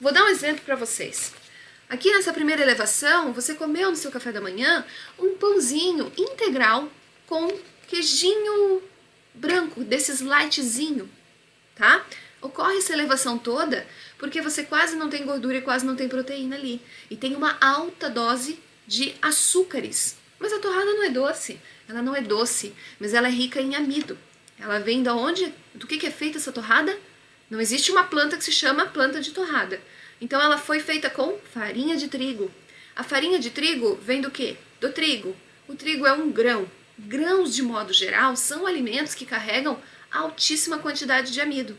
Vou dar um exemplo para vocês. Aqui nessa primeira elevação, você comeu no seu café da manhã um pãozinho integral com queijinho branco, desses lightzinho, tá? Ocorre essa elevação toda porque você quase não tem gordura e quase não tem proteína ali. E tem uma alta dose de açúcares. Mas a torrada não é doce. Ela não é doce, mas ela é rica em amido. Ela vem da onde? Do que é feita essa torrada? Não existe uma planta que se chama planta de torrada. Então ela foi feita com farinha de trigo. A farinha de trigo vem do quê? Do trigo. O trigo é um grão. Grãos, de modo geral, são alimentos que carregam altíssima quantidade de amido.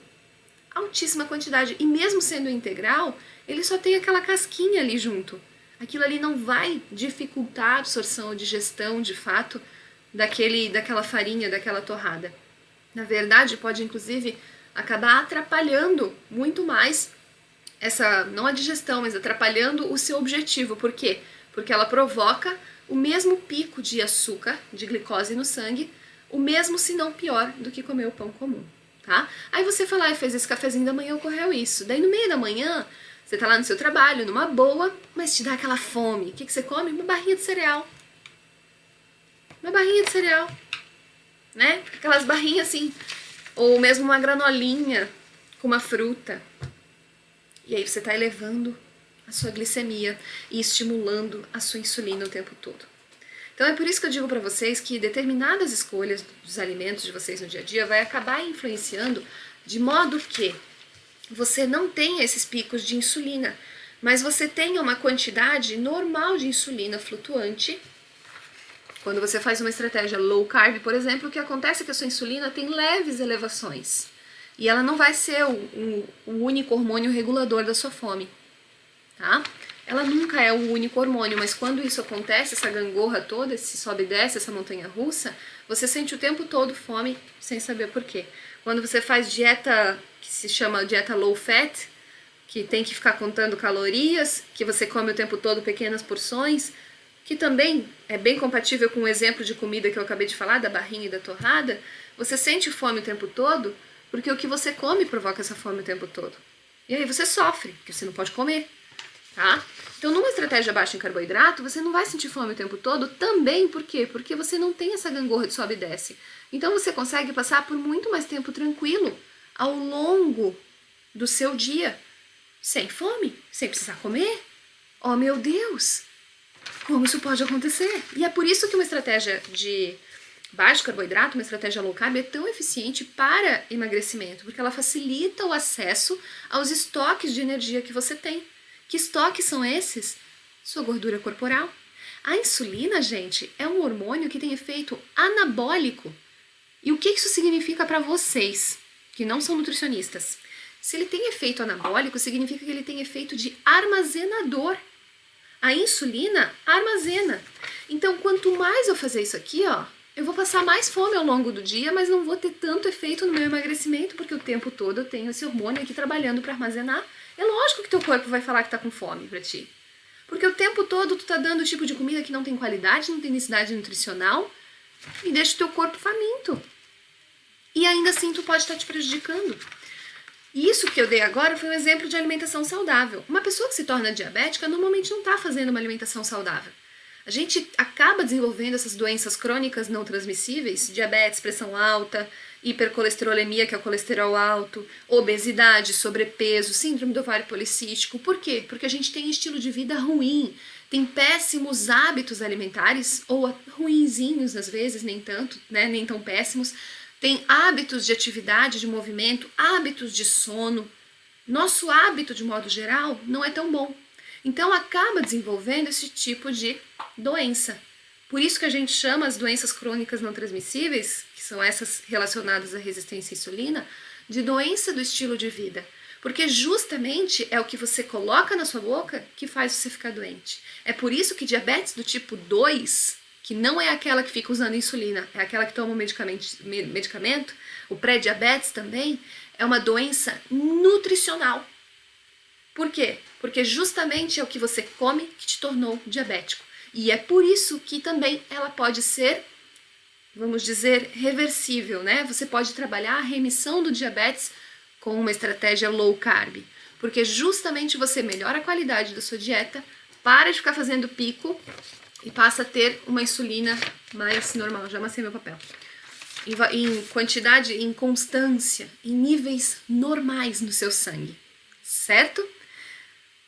Altíssima quantidade. E mesmo sendo integral, ele só tem aquela casquinha ali junto. Aquilo ali não vai dificultar a absorção ou digestão, de fato, daquela farinha, daquela torrada. Na verdade, pode inclusive acabar atrapalhando muito mais não a digestão, mas atrapalhando o seu objetivo. Por quê? Porque ela provoca o mesmo pico de açúcar, de glicose no sangue, o mesmo, se não pior, do que comer o pão comum, tá? Aí você foi lá e fez esse cafezinho da manhã, ocorreu isso. Daí no meio da manhã, você tá lá no seu trabalho, numa boa, mas te dá aquela fome. O que você come? Uma barrinha de cereal. Uma barrinha de cereal, né? Aquelas barrinhas assim, ou mesmo uma granolinha com uma fruta. E aí você está elevando a sua glicemia e estimulando a sua insulina o tempo todo. Então é por isso que eu digo para vocês que determinadas escolhas dos alimentos de vocês no dia a dia vai acabar influenciando de modo que você não tenha esses picos de insulina, mas você tenha uma quantidade normal de insulina flutuante. Quando você faz uma estratégia low carb, por exemplo, o que acontece é que a sua insulina tem leves elevações. E ela não vai ser o único hormônio regulador da sua fome, tá? Ela nunca é o único hormônio, mas quando isso acontece, essa gangorra toda, esse sobe e desce, essa montanha russa, você sente o tempo todo fome sem saber por quê. Quando você faz dieta, que se chama dieta low fat, que tem que ficar contando calorias, que você come o tempo todo pequenas porções, que também é bem compatível com o exemplo de comida que eu acabei de falar, da barrinha e da torrada, você sente fome o tempo todo, porque o que você come provoca essa fome o tempo todo. E aí você sofre, porque você não pode comer, tá? Então, numa estratégia baixa em carboidrato, você não vai sentir fome o tempo todo também, por quê? Porque você não tem essa gangorra de sobe e desce. Então, você consegue passar por muito mais tempo tranquilo ao longo do seu dia, sem fome, sem precisar comer. Oh, meu Deus! Como isso pode acontecer? E é por isso que uma estratégia de baixo carboidrato, uma estratégia low carb, é tão eficiente para emagrecimento, porque ela facilita o acesso aos estoques de energia que você tem. Que estoques são esses? Sua gordura corporal. A insulina, gente, é um hormônio que tem efeito anabólico. E o que isso significa para vocês, que não são nutricionistas? Se ele tem efeito anabólico, significa que ele tem efeito de armazenador. A insulina armazena. Então, quanto mais eu fazer isso aqui, ó, eu vou passar mais fome ao longo do dia, mas não vou ter tanto efeito no meu emagrecimento, porque o tempo todo eu tenho esse hormônio aqui trabalhando para armazenar. É lógico que teu corpo vai falar que tá com fome pra ti. Porque o tempo todo tu tá dando o tipo de comida que não tem qualidade, não tem densidade nutricional e deixa o teu corpo faminto. E ainda assim tu pode estar te prejudicando. E isso que eu dei agora foi um exemplo de alimentação saudável. Uma pessoa que se torna diabética normalmente não está fazendo uma alimentação saudável. A gente acaba desenvolvendo essas doenças crônicas não transmissíveis, diabetes, pressão alta, hipercolesterolemia, que é o colesterol alto, obesidade, sobrepeso, síndrome do ovário policístico. Por quê? Porque a gente tem estilo de vida ruim, tem péssimos hábitos alimentares, ou ruinzinhos às vezes, nem tanto, né, nem tão péssimos, tem hábitos de atividade, de movimento, hábitos de sono. Nosso hábito, de modo geral, não é tão bom. Então acaba desenvolvendo esse tipo de doença. Por isso que a gente chama as doenças crônicas não transmissíveis, que são essas relacionadas à resistência à insulina, de doença do estilo de vida. Porque justamente é o que você coloca na sua boca que faz você ficar doente. É por isso que diabetes do tipo 2, que não é aquela que fica usando insulina, é aquela que toma o medicamento, o pré-diabetes também, é uma doença nutricional. Por quê? Porque justamente é o que você come que te tornou diabético. E é por isso que também ela pode ser, vamos dizer, reversível, né? Você pode trabalhar a remissão do diabetes com uma estratégia low carb. porque justamente você melhora a qualidade da sua dieta, para de ficar fazendo pico e passa a ter uma insulina mais normal. Já amassei meu papel. Em quantidade, em constância, em níveis normais no seu sangue, certo?